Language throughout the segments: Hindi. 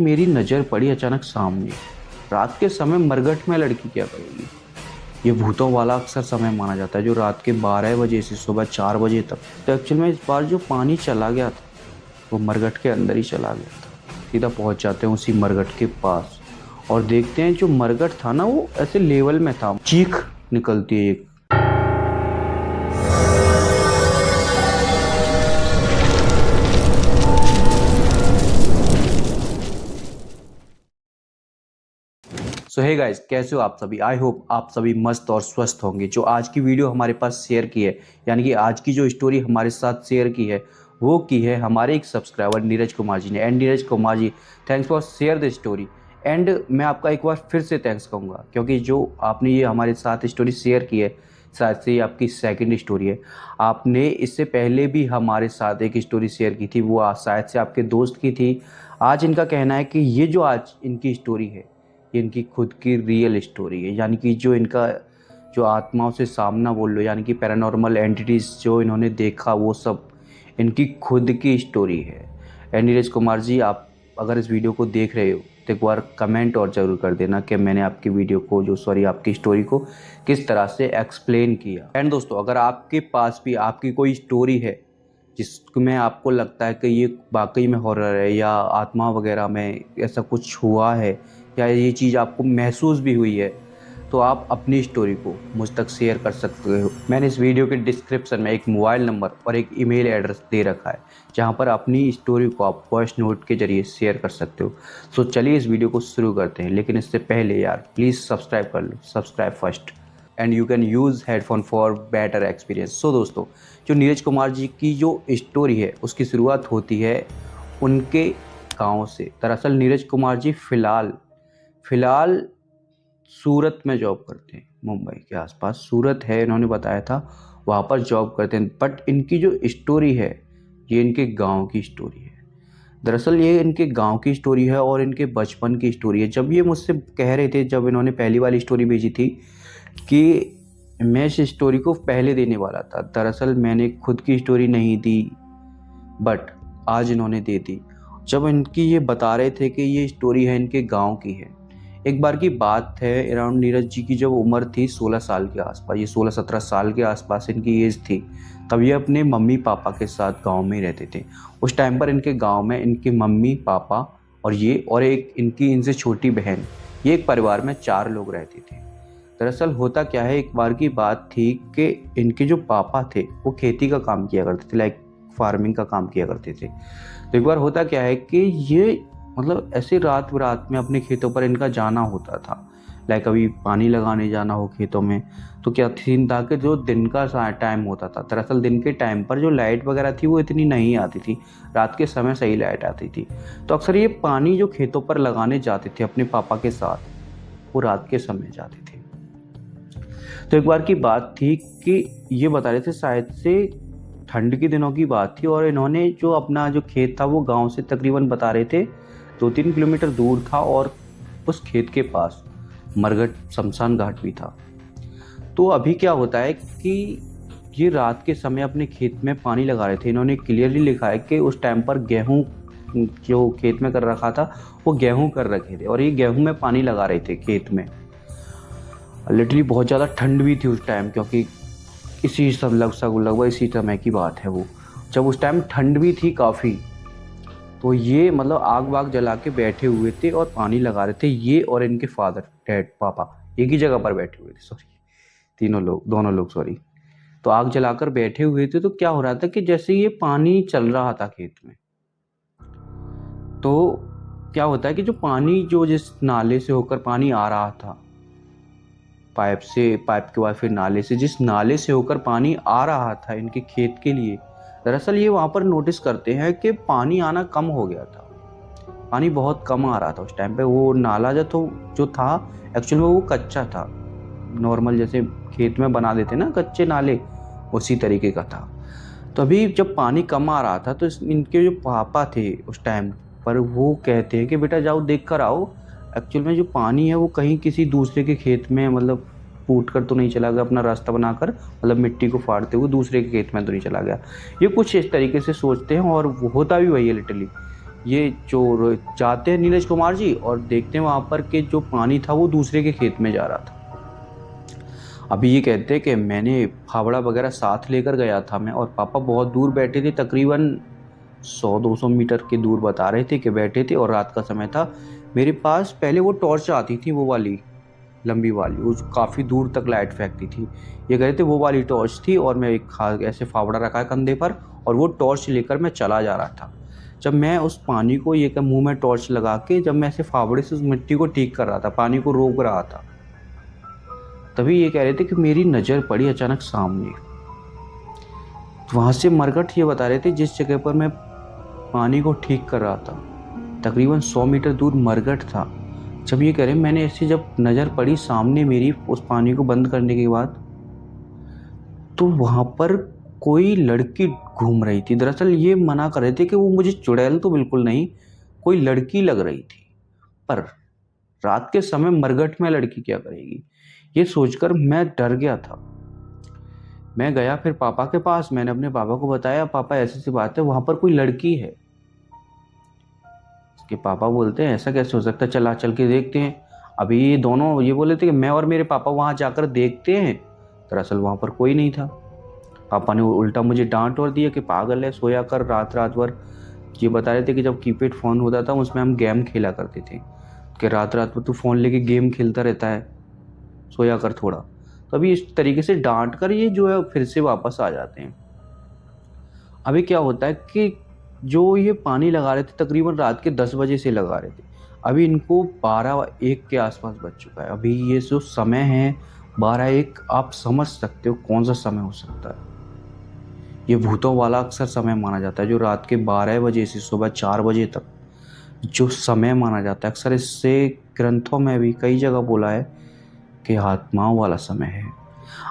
मेरी नज़र पड़ी अचानक सामने। रात के समय मरघट में लड़की क्या करेगी? ये भूतों वाला अक्सर समय माना जाता है, जो रात के 12 बजे से सुबह 4 बजे तक। तो एक्चुअल में इस बार जो पानी चला गया था वो मरघट के अंदर ही चला गया था। सीधा पहुंच जाते हैं उसी मरघट के पास और देखते हैं जो मरघट था ना वो ऐसे लेवल में था। चीख निकलती है एक। सो हे गाइस, कैसे हो आप सभी? आई होप आप सभी मस्त और स्वस्थ होंगे। जो आज की वीडियो हमारे पास शेयर की है, यानी कि आज की जो स्टोरी हमारे साथ शेयर की है, वो की है हमारे एक सब्सक्राइबर नीरज कुमार जी ने। And Neeraj Kumar ji, thanks for share the story. And मैं आपका एक बार फिर से थैंक्स कहूँगा, क्योंकि जो आपने ये हमारे साथ स्टोरी शेयर की है, शायद से ये आपकी सेकंड स्टोरी है। आपने इससे पहले भी हमारे साथ एक स्टोरी शेयर की थी, वो शायद से आपके दोस्त की थी। आज इनका कहना है कि ये जो आज इनकी स्टोरी है, ये इनकी खुद की रियल स्टोरी है, यानी कि जो इनका जो आत्माओं से सामना बोल लो, यानी कि पैरानॉर्मल एंटिटीज़ जो इन्होंने देखा, वो सब इनकी खुद की स्टोरी है। एंड नीरज कुमार जी, आप अगर इस वीडियो को देख रहे हो तो एक बार कमेंट और ज़रूर कर देना कि मैंने आपकी वीडियो को आपकी स्टोरी को किस तरह से एक्सप्लेन किया। एंड दोस्तों, अगर आपके पास भी आपकी कोई स्टोरी है जिसमें आपको लगता है कि ये वाकई में हॉरर है या आत्मा वगैरह में ऐसा कुछ हुआ है या ये चीज़ आपको महसूस भी हुई है, तो आप अपनी स्टोरी को मुझ तक शेयर कर सकते हो। मैंने इस वीडियो के डिस्क्रिप्शन में एक मोबाइल नंबर और एक ईमेल एड्रेस दे रखा है, जहां पर अपनी स्टोरी को आप वॉइस नोट के जरिए शेयर कर सकते हो। सो चलिए इस वीडियो को शुरू करते हैं, लेकिन इससे पहले यार प्लीज़ सब्सक्राइब कर लो, subscribe first and you can use headphone for better experience. So दोस्तों, जो नीरज कुमार जी की जो स्टोरी है उसकी शुरुआत होती है उनके गाँव से। दरअसल नीरज कुमार जी फ़िलहाल सूरत में जॉब करते हैं, मुंबई के आसपास सूरत है, इन्होंने बताया था, वहाँ पर जॉब करते हैं। बट इनकी जो स्टोरी है ये इनके गांव की स्टोरी है। दरअसल ये इनके गांव की स्टोरी है और इनके बचपन की स्टोरी है। जब ये मुझसे कह रहे थे, जब इन्होंने पहली वाली स्टोरी भेजी थी, कि मैं इस स्टोरी को पहले देने वाला था। दरअसल मैंने खुद की स्टोरी नहीं दी, बट आज इन्होंने दे दी। जब इनकी ये बता रहे थे कि ये स्टोरी है इनके गांव की है। एक बार की बात है, अराउंड नीरज जी की जब उम्र थी 16 साल के आसपास, ये 16-17 साल के आसपास इनकी एज थी, तब ये अपने मम्मी पापा के साथ गांव में रहते थे। उस टाइम पर इनके गांव में इनके मम्मी पापा और ये और एक इनकी इनसे छोटी बहन, ये एक परिवार में 4 लोग रहते थे। दरअसल होता क्या है, एक बार की बात थी कि इनके जो पापा थे वो खेती का काम किया करते थे, लाइक फार्मिंग का काम किया करते थे। तो एक बार होता क्या है कि ये मतलब ऐसे रात रात में अपने खेतों पर इनका जाना होता था, लाइक अभी पानी लगाने जाना हो खेतों में, तो क्या सीन था कि जो दिन का टाइम होता था, दरअसल दिन के टाइम पर जो लाइट वगैरह थी वो इतनी नहीं आती थी, रात के समय सही लाइट आती थी। तो अक्सर ये पानी जो खेतों पर लगाने जाते थे अपने पापा के साथ, वो रात के समय जाते थे। तो एक बार की बात थी कि ये बता रहे थे, शायद से ठंड के दिनों की बात थी, और इन्होंने जो अपना जो खेत था वो गांव से तकरीबन बता रहे थे 2-3 किलोमीटर दूर था, और उस खेत के पास मरघट शमशान घाट भी था। तो अभी क्या होता है कि ये रात के समय अपने खेत में पानी लगा रहे थे। इन्होंने क्लियरली लिखा है कि उस टाइम पर गेहूं जो खेत में कर रखा था वो गेहूं कर रखे थे, और ये गेहूं में पानी लगा रहे थे खेत में। लिटरली बहुत ज़्यादा ठंड भी थी उस टाइम, क्योंकि इसी सब लगभग इसी समय की बात है वो, जब उस टाइम ठंड भी थी काफ़ी। तो ये मतलब आग वाग जला के बैठे हुए थे और पानी लगा रहे थे, ये और इनके फादर डैड पापा एक ही जगह पर बैठे हुए थे, सॉरी दोनों लोग सॉरी। तो आग जलाकर बैठे हुए थे। तो क्या हो रहा था कि जैसे ये पानी चल रहा था खेत में, तो क्या होता है कि जो पानी जो जिस नाले से होकर पानी आ रहा था, पाइप के बाद फिर नाले से, जिस नाले से होकर पानी आ रहा था इनके खेत के लिए, दरअसल ये वहाँ पर नोटिस करते हैं कि पानी आना कम हो गया था। पानी बहुत कम आ रहा था उस टाइम पे। वो नाला जो था एक्चुअल में वो कच्चा था, नॉर्मल जैसे खेत में बना देते ना कच्चे नाले, उसी तरीके का था। तो अभी जब पानी कम आ रहा था, तो इनके जो पापा थे उस टाइम पर, वो कहते हैं कि बेटा जाओ देख कर आओ, एक्चुअल में जो पानी है वो कहीं किसी दूसरे के खेत में मतलब फूट कर तो नहीं चला गया, अपना रास्ता बनाकर मतलब मिट्टी को फाड़ते हुए दूसरे के खेत में तो नहीं चला गया। ये कुछ इस तरीके से सोचते हैं, और वो होता भी वही है लिटरली, ये चोर जाते हैं नीरज कुमार जी और देखते हैं वहाँ पर कि जो पानी था वो दूसरे के खेत में जा रहा था। अभी ये कहते हैं कि मैंने फावड़ा वगैरह साथ लेकर गया था मैं, और पापा बहुत दूर बैठे थे, तकरीबन 100-200 मीटर के दूर बता रहे थे कि बैठे थे, और रात का समय था। मेरे पास पहले वो टॉर्च आती थी, वो वाली लंबी वाली, वो काफ़ी दूर तक लाइट फेंकती थी। ये कह रहे थे वो वाली टॉर्च थी, और मैं एक ऐसे फावड़ा रखा है कंधे पर, और वो टॉर्च लेकर मैं चला जा रहा था। जब मैं उस पानी को ये मुंह में टॉर्च लगा के जब मैं ऐसे फावड़े से उस मिट्टी को ठीक कर रहा था, पानी को रोक रहा था, तभी ये कह रहे थे कि मेरी नज़र पड़ी अचानक सामने। वहाँ से मरघट ये बता रहे थे जिस जगह पर मैं पानी को ठीक कर रहा था, तकरीबन 100 मीटर दूर मरघट था। जब ये कह रहे मैंने ऐसे जब नज़र पड़ी सामने मेरी उस पानी को बंद करने के बाद, तो वहाँ पर कोई लड़की घूम रही थी। दरअसल ये मना कर रहे थे कि वो मुझे चुड़ैल तो बिल्कुल नहीं, कोई लड़की लग रही थी। पर रात के समय मरघट में लड़की क्या करेगी, ये सोचकर मैं डर गया था। मैं गया फिर पापा के पास, मैंने अपने पापा को बताया, पापा ऐसी सी बात है, वहां पर कोई लड़की है। उसके पापा बोलते हैं ऐसा कैसे हो सकता है, चला चल के देखते हैं। अभी ये दोनों ये बोले थे कि मैं और मेरे पापा वहां जाकर देखते हैं। दरअसल वहां पर कोई नहीं था। पापा ने उल्टा मुझे डांट और दिया कि पागल है, सोया कर रात रात भर। ये बता रहे थे कि जब कीपैड फ़ोन होता था उसमें हम गेम खेला करते थे, कि रात रात भर तू फ़ोन लेके गेम खेलता रहता है, सोया कर थोड़ा। तो अभी इस तरीके से डांट कर ये जो है फिर से वापस आ जाते हैं। अभी क्या होता है कि जो ये पानी लगा रहे थे तकरीबन रात के 10 बजे से लगा रहे थे, अभी इनको 12-1 के आसपास बज चुका है। अभी ये जो समय है 12-1, आप समझ सकते हो कौन सा समय हो सकता है। ये भूतों वाला अक्सर समय माना जाता है, जो रात के 12 बजे से सुबह 4 बजे तक जो समय माना जाता है, अक्सर इससे ग्रंथों में भी कई जगह बोला है कि आत्माओं वाला समय है।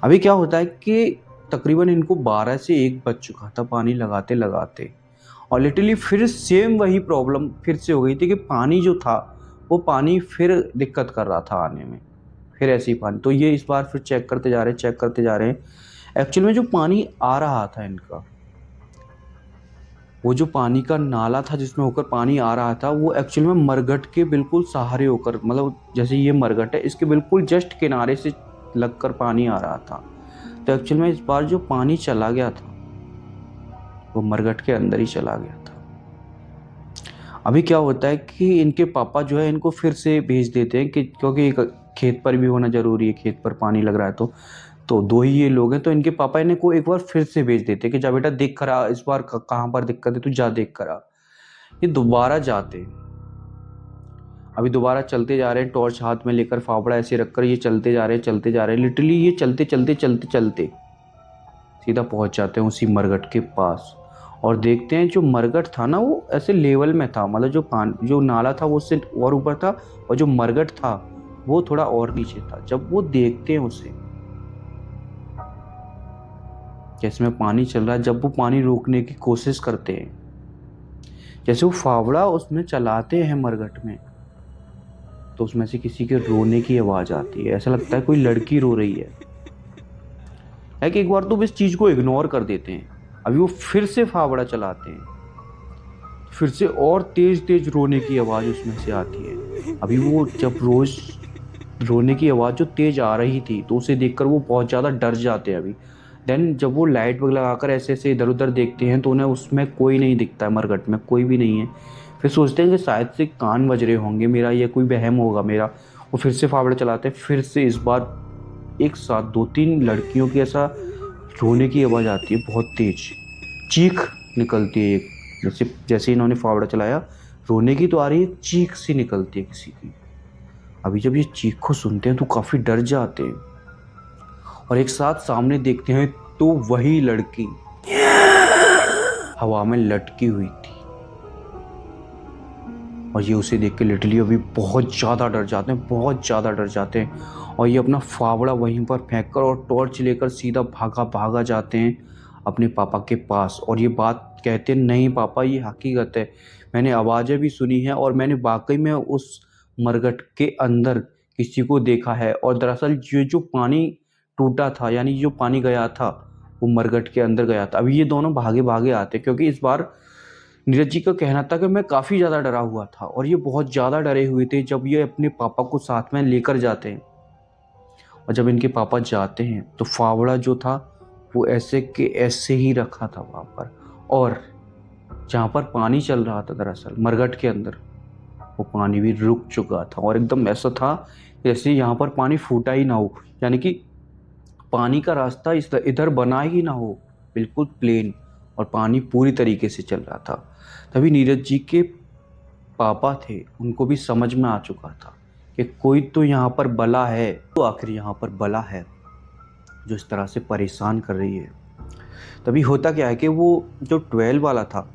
अभी क्या होता है कि तकरीबन इनको 12 से 1 बज चुका था पानी लगाते लगाते, और लिटरली फिर सेम वही प्रॉब्लम फिर से हो गई थी कि पानी जो था वो पानी फिर दिक्कत कर रहा था आने में, फिर ऐसे ही पानी। तो ये इस बार फिर चेक करते जा रहे हैं, चेक करते जा रहे हैं। एक्चुअल में जो पानी आ रहा था इनका, वो जो पानी का नाला था जिसमें होकर पानी आ रहा था, वो एक्चुअल में मरघट के बिल्कुल सहारे होकर, मतलब जैसे ये मरघट है इसके बिल्कुल जस्ट किनारे से लगकर पानी आ रहा था। तो एक्चुअल में इस बार जो पानी चला गया था वो मरघट के अंदर ही चला गया था। अभी क्या होता है कि इनके पापा जो है इनको फिर से भेज देते हैं कि क्योंकि खेत पर भी होना ज़रूरी है, खेत पर पानी लग रहा है तो दो ही ये लोग हैं, तो इनके पापा इन्हें को एक बार फिर से भेज देते हैं कि जा बेटा देख कर आ, इस बार कहाँ पर दिक्कत है तू जा देख कर आ। ये दोबारा जाते हैं। अभी दोबारा चलते जा रहे हैं, टॉर्च हाथ में लेकर फावड़ा ऐसे रखकर ये चलते जा रहे हैं, चलते जा रहे हैं। लिटरली ये चलते चलते चलते चलते सीधा पहुंच जाते हैं उसी मरघट के पास, और देखते हैं जो मरघट था ना वो ऐसे लेवल में था, मतलब जो नाला था वो उससे और ऊपर था, और जो मरघट था वो थोड़ा और नीचे था। जब वो देखते हैं उसे कि इसमें पानी चल रहा है, जब वो पानी रोकने की कोशिश करते हैं, जैसे वो फावड़ा उसमें चलाते हैं मरघट में, तो उसमें से किसी के रोने की आवाज़ आती है। ऐसा लगता है कोई लड़की रो रही है कि एक बार तो इस चीज़ को इग्नोर कर देते हैं। अभी वो फिर से फावड़ा चलाते हैं, फिर से और तेज तेज रोने की आवाज़ उसमें से आती है। अभी वो जब रोज रोने की आवाज़ जो तेज आ रही थी तो उसे देखकर वो बहुत ज़्यादा डर जाते हैं। अभी देन जब वो लाइट वगैरह लगाकर ऐसे ऐसे इधर उधर देखते हैं तो उन्हें उसमें कोई नहीं दिखता है, मरघट में कोई भी नहीं है। फिर सोचते हैं कि शायद से कान बज रहे होंगे मेरा, या कोई वहम होगा मेरा। वो फिर से फावड़े चलाते हैं, फिर से इस बार एक साथ 2-3 लड़कियों की ऐसा रोने की आवाज़ आती है, बहुत तेज चीख निकलती है एक, जैसे जैसे इन्होंने फावड़ा चलाया रोने की तो आ रही है, चीख सी निकलती है किसी की। अभी जब ये चीख को सुनते हैं तो काफ़ी डर जाते हैं, और एक साथ सामने देखते हैं तो वही लड़की हवा में लटकी हुई थी, और ये उसे देख के लिटरली अभी बहुत ज़्यादा डर जाते हैं, बहुत ज़्यादा डर जाते हैं। और ये अपना फावड़ा वहीं पर फेंक कर और टॉर्च लेकर सीधा भागा जाते हैं अपने पापा के पास, और ये बात कहते हैं नहीं पापा ये हकीकत है, मैंने आवाज़ें भी सुनी हैं और मैंने वाकई में उस मरघट के अंदर किसी को देखा है। और दरअसल ये जो पानी टूटा था, यानी जो पानी गया था वो मरघट के अंदर गया था। अभी ये दोनों भागे भागे आते क्योंकि इस बार नीरज जी का कहना था कि मैं काफ़ी ज़्यादा डरा हुआ था और ये बहुत ज़्यादा डरे हुए थे जब ये अपने पापा को साथ में लेकर जाते हैं। और जब इनके पापा जाते हैं तो फावड़ा जो था वो ऐसे के ऐसे ही रखा था वहाँ पर, और जहाँ पर पानी चल रहा था दरअसल मरघट के अंदर, वो पानी भी रुक चुका था और एकदम ऐसा था जैसे यहाँ पर पानी फूटा ही ना हो, यानी कि पानी का रास्ता इस इधर बना ही ना हो, बिल्कुल प्लेन, और पानी पूरी तरीके से चल रहा था। तभी नीरज जी के पापा थे, उनको भी समझ में आ चुका था कि कोई तो यहाँ पर बला है, तो आखिर यहाँ पर बला है जो इस तरह से परेशान कर रही है। तभी होता क्या है कि वो जो 12 वाला था,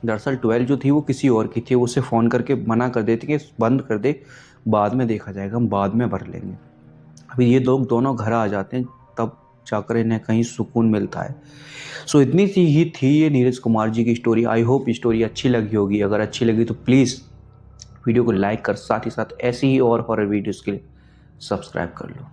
दरअसल 12 जो थी वो किसी और की थी, उसे फ़ोन करके मना कर देती कि बंद कर दे, बाद में देखा जाएगा, हम बाद में भर लेंगे। अभी ये लोग दोनों घर आ जाते हैं, तब जाकर इन्हें कहीं सुकून मिलता है। सो इतनी सी ही थी ये नीरज कुमार जी की स्टोरी। आई होप स्टोरी अच्छी लगी होगी। अगर अच्छी लगी तो प्लीज़ वीडियो को लाइक कर, साथ ही साथ ऐसी ही और हॉरर वीडियोज़ के लिए सब्सक्राइब कर लो।